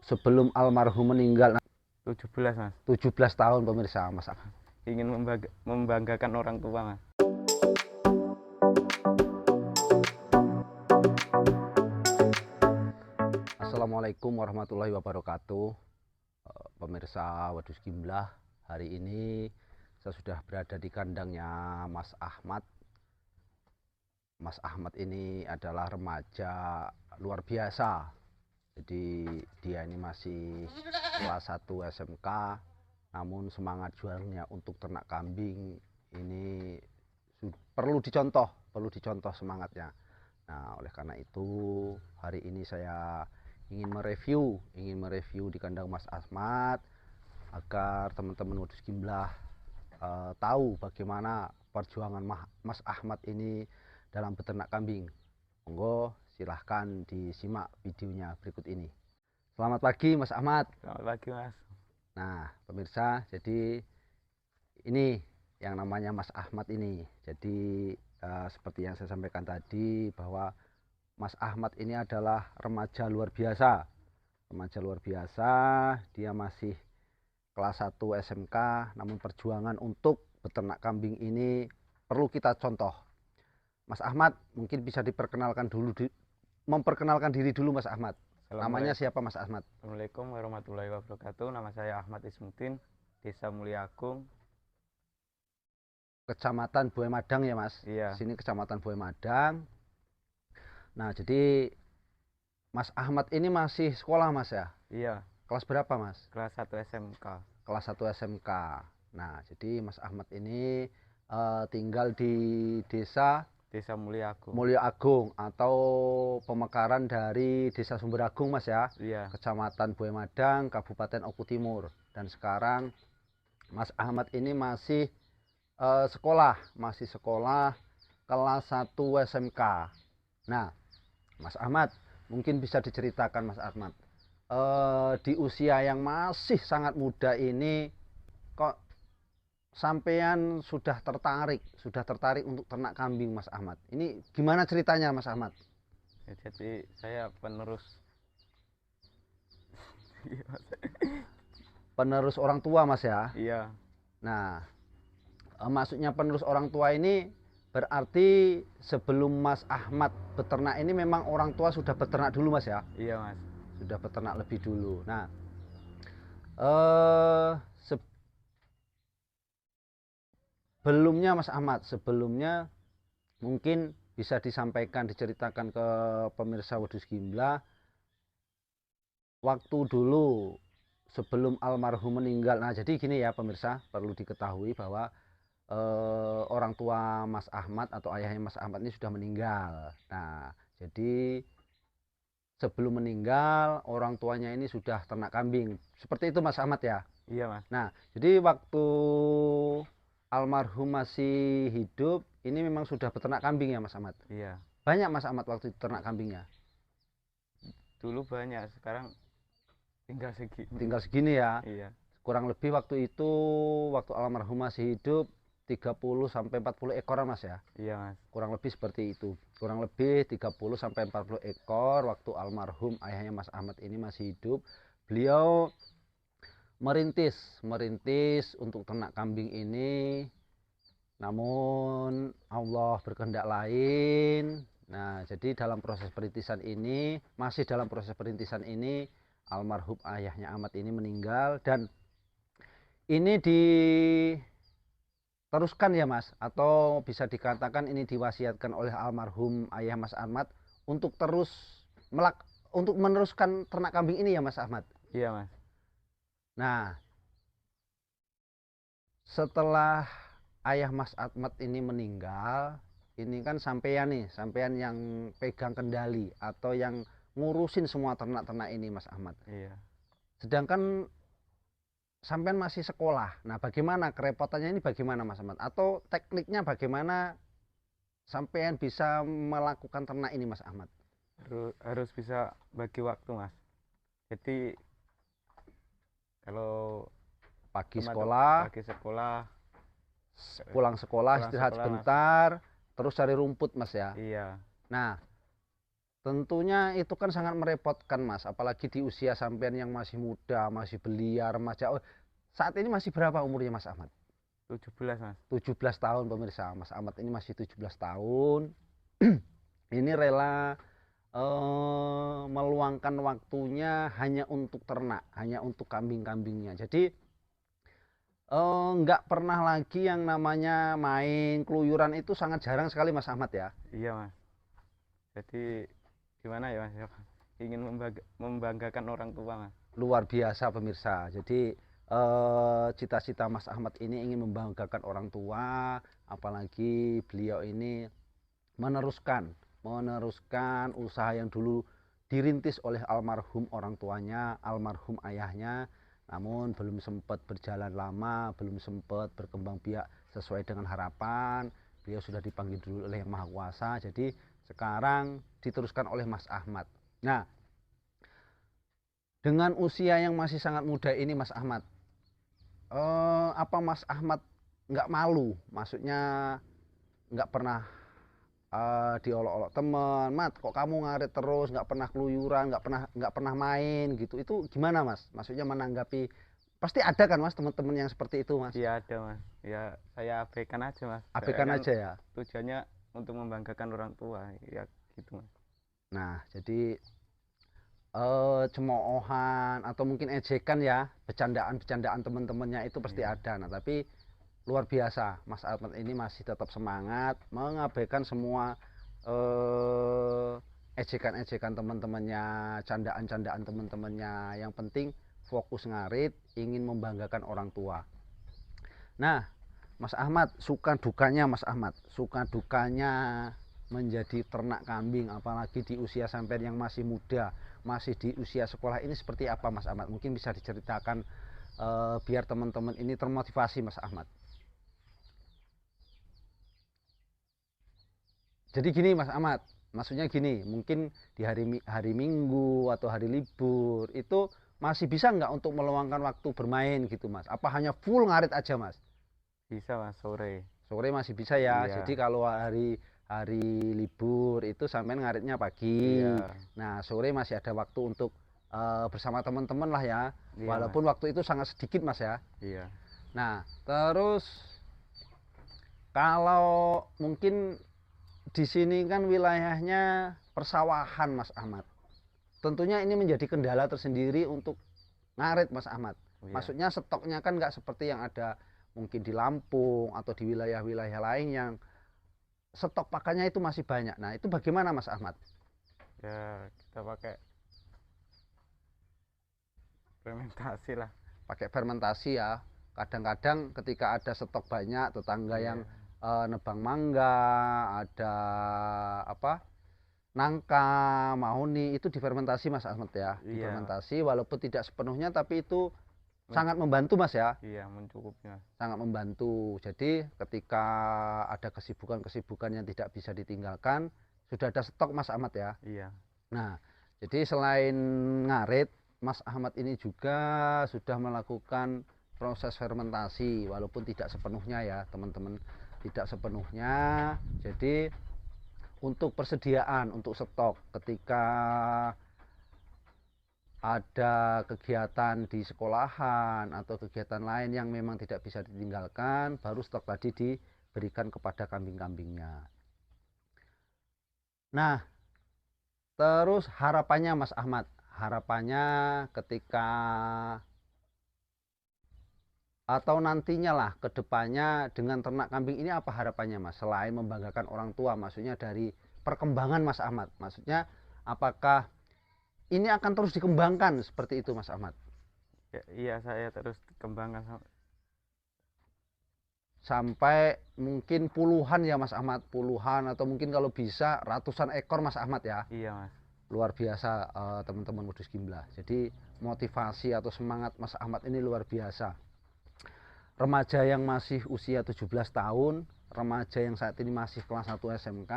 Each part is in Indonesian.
sebelum almarhum meninggal. 17 mas. 17 tahun pemirsa Mas Ahmad. Ingin membanggakan orang tua mas. Assalamualaikum warahmatullahi wabarakatuh. Pemirsa Wadus Gimlah, hari ini saya sudah berada di kandangnya Mas Ahmad. Mas Ahmad ini adalah remaja luar biasa. Jadi dia ini masih kelas 1 SMK, namun semangat jualnya untuk ternak kambing ini perlu dicontoh semangatnya. Nah, oleh karena itu hari ini saya ingin mereview di kandang Mas Ahmad agar teman-teman Wadus Gimlah tahu bagaimana perjuangan Mas Ahmad ini dalam beternak kambing. Monggo silahkan disimak videonya berikut ini. Selamat pagi Mas Ahmad. Selamat pagi mas. Nah pemirsa, jadi ini yang namanya Mas Ahmad ini. Jadi seperti yang saya sampaikan tadi bahwa Mas Ahmad ini adalah remaja luar biasa. Dia masih kelas 1 SMK, namun perjuangan untuk beternak kambing ini perlu kita contoh. Mas Ahmad mungkin bisa memperkenalkan diri dulu Mas Ahmad. Namanya siapa Mas Ahmad? Assalamualaikum warahmatullahi wabarakatuh. Nama saya Ahmad Ismuddin, Desa Mulia Agung, Kecamatan Buai Madang ya Mas? Iya. Sini Kecamatan Buai Madang. Nah jadi Mas Ahmad ini masih sekolah Mas ya? Iya. Kelas berapa Mas? Kelas 1 SMK. Kelas 1 SMK. Nah jadi Mas Ahmad ini tinggal di desa Mulia Agung. Mulia Agung atau pemekaran dari Desa Sumber Agung Mas ya. Iya. Kecamatan Buai Madang, Kabupaten Oku Timur. Dan sekarang Mas Ahmad ini masih sekolah kelas 1 SMK. Nah Mas Ahmad mungkin bisa diceritakan Mas Ahmad, di usia yang masih sangat muda ini kok sampean sudah tertarik untuk ternak kambing Mas Ahmad. Ini gimana ceritanya Mas Ahmad? Ya, jadi saya penerus Penerus orang tua Mas ya. iya. Nah maksudnya penerus orang tua ini berarti sebelum Mas Ahmad beternak ini memang orang tua sudah beternak dulu Mas ya. Iya mas. Sudah beternak lebih dulu. Nah sebelumnya Mas Ahmad, mungkin bisa diceritakan ke pemirsa Wadus Gimlah waktu dulu sebelum almarhum meninggal. Nah jadi gini ya pemirsa, perlu diketahui bahwa orang tua Mas Ahmad atau ayahnya Mas Ahmad ini sudah meninggal. Nah jadi sebelum meninggal orang tuanya ini sudah ternak kambing, seperti itu Mas Ahmad ya. Iya mas. Nah jadi waktu almarhum masih hidup ini memang sudah beternak kambing ya Mas Ahmad. Iya. Banyak Mas Ahmad waktu itu ternak kambingnya? Dulu banyak, sekarang tinggal segini ya. Iya. Kurang lebih waktu itu waktu almarhum masih hidup 30 sampai 40 ekor Mas ya. Iya mas. Kurang lebih seperti itu. Kurang lebih 30 sampai 40 ekor waktu almarhum ayahnya Mas Ahmad ini masih hidup. Beliau merintis untuk ternak kambing ini, namun Allah berkehendak lain. Nah jadi masih dalam proses perintisan ini almarhum ayahnya Ahmad ini meninggal, dan ini diteruskan ya Mas, atau bisa dikatakan ini diwasiatkan oleh almarhum ayah Mas Ahmad untuk untuk meneruskan ternak kambing ini ya Mas Ahmad. Iya mas. Nah setelah ayah Mas Ahmad ini meninggal, ini kan sampean yang pegang kendali atau yang ngurusin semua ternak-ternak ini Mas Ahmad. Iya. Sedangkan sampean masih sekolah. Nah bagaimana kerepotannya ini, bagaimana Mas Ahmad, atau tekniknya bagaimana sampean bisa melakukan ternak ini Mas Ahmad? Harus bisa bagi waktu mas. Jadi kalau Pagi sekolah, pulang sekolah istirahat sekolah, sebentar, terus cari rumput Mas ya. iya. Nah Tentunya itu kan sangat merepotkan Mas, apalagi di usia sampean yang masih muda, masih belia, remaja. Oh, saat ini masih berapa umurnya Mas Ahmad? 17 Mas. 17 tahun pemirsa. Mas Ahmad ini masih 17 tahun. Ini rela meluangkan waktunya hanya untuk ternak, hanya untuk kambing-kambingnya. Jadi nggak pernah lagi yang namanya main keluyuran, itu sangat jarang sekali Mas Ahmad ya. Iya Mas. Jadi gimana ya Mas? Ingin membanggakan orang tua Mas. Luar biasa pemirsa. Jadi cita-cita Mas Ahmad ini ingin membanggakan orang tua, apalagi beliau ini meneruskan usaha yang dulu dirintis oleh almarhum orang tuanya, almarhum ayahnya, namun belum sempat berjalan lama, belum sempat berkembang biak sesuai dengan harapan. Beliau sudah dipanggil dulu oleh Yang Maha Kuasa, jadi sekarang diteruskan oleh Mas Ahmad. Nah, dengan usia yang masih sangat muda ini Mas Ahmad, apa Mas Ahmad nggak malu? Maksudnya nggak pernah diolok-olok teman, Mat, kok kamu ngarit terus, nggak pernah keluyuran, nggak pernah main gitu. Itu gimana Mas? Maksudnya menanggapi, pasti ada kan Mas teman-teman yang seperti itu Mas? Iya ada Mas. Ya saya abaikan aja Mas. Saya Abaikan kan aja ya. tujuannya untuk membanggakan orang tua. Ya gitu Mas. Nah, jadi cemoohan atau mungkin ejekan ya, bercandaan-bercandaan teman-temannya itu pasti Iya. ada. Nah, tapi luar biasa, Mas Ahmad ini masih tetap semangat mengabaikan semua ejekan-ejekan teman-temannya, candaan-candaan teman-temannya. Yang penting fokus ngarit, ingin membanggakan orang tua. Nah, Mas Ahmad, suka dukanya Mas Ahmad, suka dukanya menjadi ternak kambing, apalagi di usia sampai yang masih muda, masih di usia sekolah ini, seperti apa Mas Ahmad? Mungkin bisa diceritakan biar teman-teman ini termotivasi Mas Ahmad. Jadi gini Mas Ahmad, maksudnya gini, mungkin di hari Minggu atau hari libur itu masih bisa nggak untuk meluangkan waktu bermain gitu Mas? Apa hanya full ngarit aja Mas? Bisa Mas sore. Sore masih bisa ya. Jadi Iya. kalau hari hari libur itu sampai ngaritnya pagi. Iya. Nah, sore masih ada waktu untuk bersama teman-teman lah ya. Iya Mas. Walaupun waktu itu sangat sedikit Mas ya. Iya. Nah, terus kalau mungkin di sini kan wilayahnya persawahan Mas Ahmad. Tentunya ini menjadi kendala tersendiri untuk ngarit Mas Ahmad. Iya. Maksudnya stoknya kan nggak seperti yang ada mungkin di Lampung atau di wilayah-wilayah lain yang stok pakannya itu masih banyak. Nah, itu bagaimana Mas Ahmad? Ya kita pakai fermentasi lah. Pakai fermentasi ya. Kadang-kadang ketika ada stok banyak, tetangga Iya. yang nebang mangga, ada apa? Nangka, mahoni, itu difermentasi Mas Ahmad ya. Iya. Difermentasi walaupun tidak sepenuhnya, tapi itu Men- sangat membantu Mas ya. iya mencukupnya. Sangat membantu. Jadi ketika ada kesibukan-kesibukan yang tidak bisa ditinggalkan, sudah ada stok Mas Ahmad ya. Iya. Nah, jadi selain ngarit, Mas Ahmad ini juga sudah melakukan proses fermentasi, walaupun tidak sepenuhnya ya teman-teman, tidak sepenuhnya. Jadi untuk persediaan, untuk stok ketika ada kegiatan di sekolahan atau kegiatan lain yang memang tidak bisa ditinggalkan, baru stok tadi diberikan kepada kambing-kambingnya. Nah, terus harapannya Mas Ahmad, harapannya ketika atau nantinya lah ke depannya dengan ternak kambing ini, apa harapannya Mas? Selain membanggakan orang tua, maksudnya dari perkembangan Mas Ahmad. Maksudnya apakah ini akan terus dikembangkan seperti itu Mas Ahmad? Ya, iya saya terus kembangkan Sampai mungkin puluhan ya Mas Ahmad, puluhan atau mungkin kalau bisa ratusan ekor Mas Ahmad ya. iya Mas. Luar biasa teman-teman Wedhus Gimblah. Jadi motivasi atau semangat Mas Ahmad ini luar biasa. Remaja yang masih usia 17 tahun, remaja yang saat ini masih kelas 1 SMK,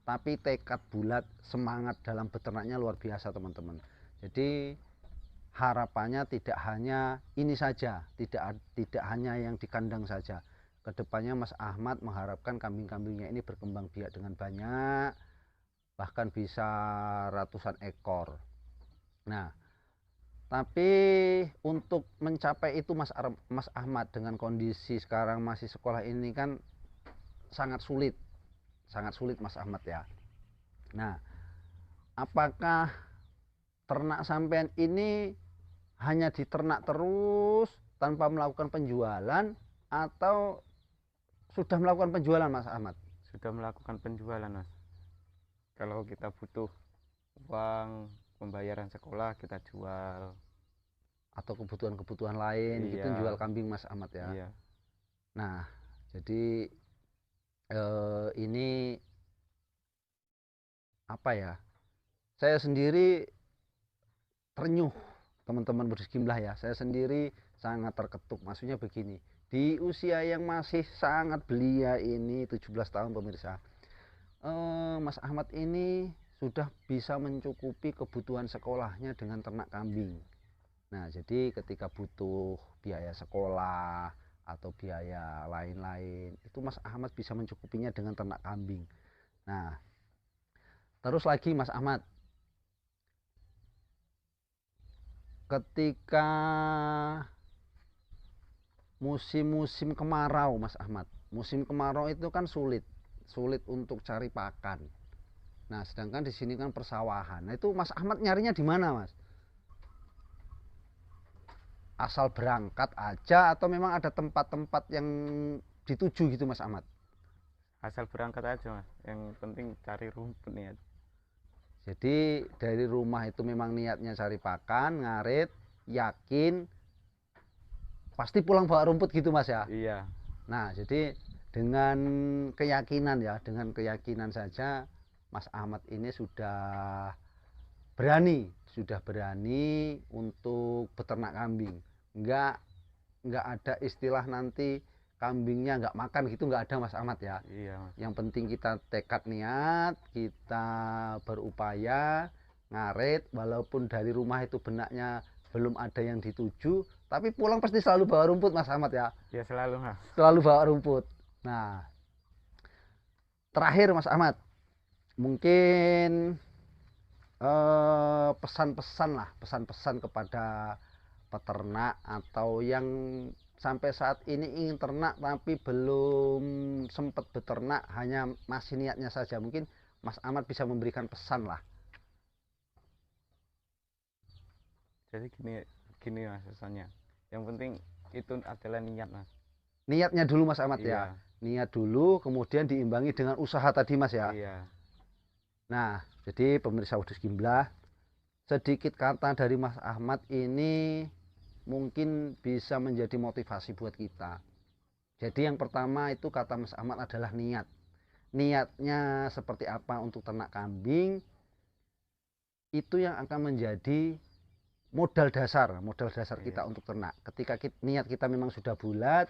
tapi tekad bulat, semangat dalam beternaknya luar biasa teman-teman. Jadi harapannya tidak hanya ini saja, tidak hanya yang di kandang saja. Kedepannya Mas Ahmad mengharapkan kambing-kambingnya ini berkembang biak dengan banyak, bahkan bisa ratusan ekor. Nah, tapi untuk mencapai itu Mas Ahmad, dengan kondisi sekarang masih sekolah ini kan sangat sulit Mas Ahmad ya. Nah, apakah ternak sampean ini hanya diternak terus tanpa melakukan penjualan, atau sudah melakukan penjualan Mas Ahmad? Sudah melakukan penjualan, Mas. Kalau kita butuh uang pembayaran sekolah, kita jual. Atau kebutuhan-kebutuhan lain gitu Iya, jual kambing Mas Ahmad ya. iya. Nah, jadi ini apa ya? Saya sendiri terenyuh, teman-teman berjumlah ya. Saya sendiri sangat terketuk. Maksudnya begini, di usia yang masih sangat belia ini, 17 tahun pemirsa, Mas Ahmad ini sudah bisa mencukupi kebutuhan sekolahnya dengan ternak kambing. Nah, jadi ketika butuh biaya sekolah atau biaya lain-lain, itu Mas Ahmad bisa mencukupinya dengan ternak kambing. Nah, terus lagi Mas Ahmad, ketika musim-musim kemarau Mas Ahmad, musim kemarau itu kan sulit untuk cari pakan. Nah, sedangkan di sini kan persawahan. Nah, itu Mas Ahmad nyarinya di mana, Mas? Asal berangkat aja atau memang ada tempat-tempat yang dituju gitu Mas Ahmad? Asal berangkat aja, Mas. Yang penting cari rumput nih. Jadi dari rumah itu memang niatnya cari pakan, ngarit, yakin pasti pulang bawa rumput gitu Mas ya. Iya. Nah, jadi dengan keyakinan ya, dengan keyakinan saja Mas Ahmad ini sudah berani untuk beternak kambing. Enggak ada istilah nanti kambingnya enggak makan gitu, enggak ada Mas Ahmad ya. Iya, Mas. Yang penting kita tekad niat, kita berupaya ngarit, walaupun dari rumah itu benaknya belum ada yang dituju, tapi pulang pasti selalu bawa rumput Mas Ahmad ya. Ya selalu, Mas. Selalu bawa rumput. Nah, terakhir Mas Ahmad, mungkin pesan-pesan kepada peternak atau yang sampai saat ini ingin ternak tapi belum sempat beternak, hanya masih niatnya saja. Mungkin Mas Ahmad bisa memberikan pesan lah. Jadi gini Mas pesannya. Yang penting itu adalah niat, Mas. Niatnya dulu Mas Ahmad ya. Iya. Niat dulu, kemudian diimbangi dengan usaha tadi Mas ya. Iya. Nah, jadi pemirsa Wedus Gimblah, sedikit kata dari Mas Ahmad ini mungkin bisa menjadi motivasi buat kita. Jadi yang pertama itu kata Mas Ahmad adalah niat. Niatnya seperti apa untuk ternak kambing, itu yang akan menjadi modal dasar kita untuk ternak. Ketika niat kita memang sudah bulat,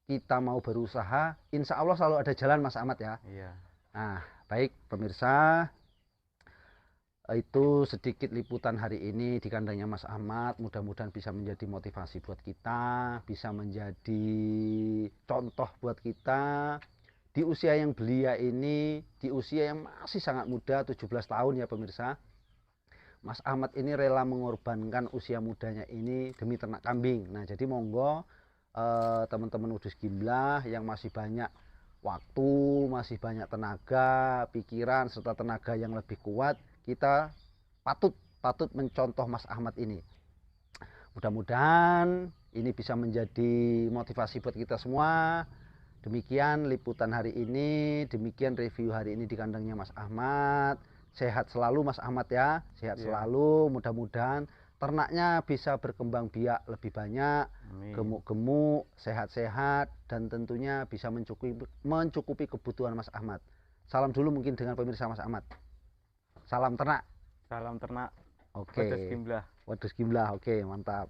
kita mau berusaha, insya Allah selalu ada jalan Mas Ahmad ya. Iya. Nah, baik pemirsa, itu sedikit liputan hari ini di kandangnya Mas Ahmad. Mudah-mudahan bisa menjadi motivasi buat kita, bisa menjadi contoh buat kita di usia yang belia ini, di usia yang masih sangat muda, 17 tahun ya pemirsa. Mas Ahmad ini rela mengorbankan usia mudanya ini demi ternak kambing. Nah, jadi monggo teman-teman Wedus Gimblah yang masih banyak waktu, masih banyak tenaga, pikiran serta tenaga yang lebih kuat, kita patut mencontoh Mas Ahmad ini. Mudah-mudahan ini bisa menjadi motivasi buat kita semua. Demikian liputan hari ini, demikian review hari ini di kandangnya Mas Ahmad. Sehat selalu Mas Ahmad ya, sehat selalu. Mudah-mudahan ternaknya bisa berkembang biak lebih banyak, gemuk-gemuk, sehat-sehat, dan tentunya bisa mencukupi kebutuhan Mas Ahmad. Salam dulu mungkin dengan pemirsa Mas Ahmad. Salam ternak. Salam ternak. Oke. Wedus Gimblah. Oke, mantap.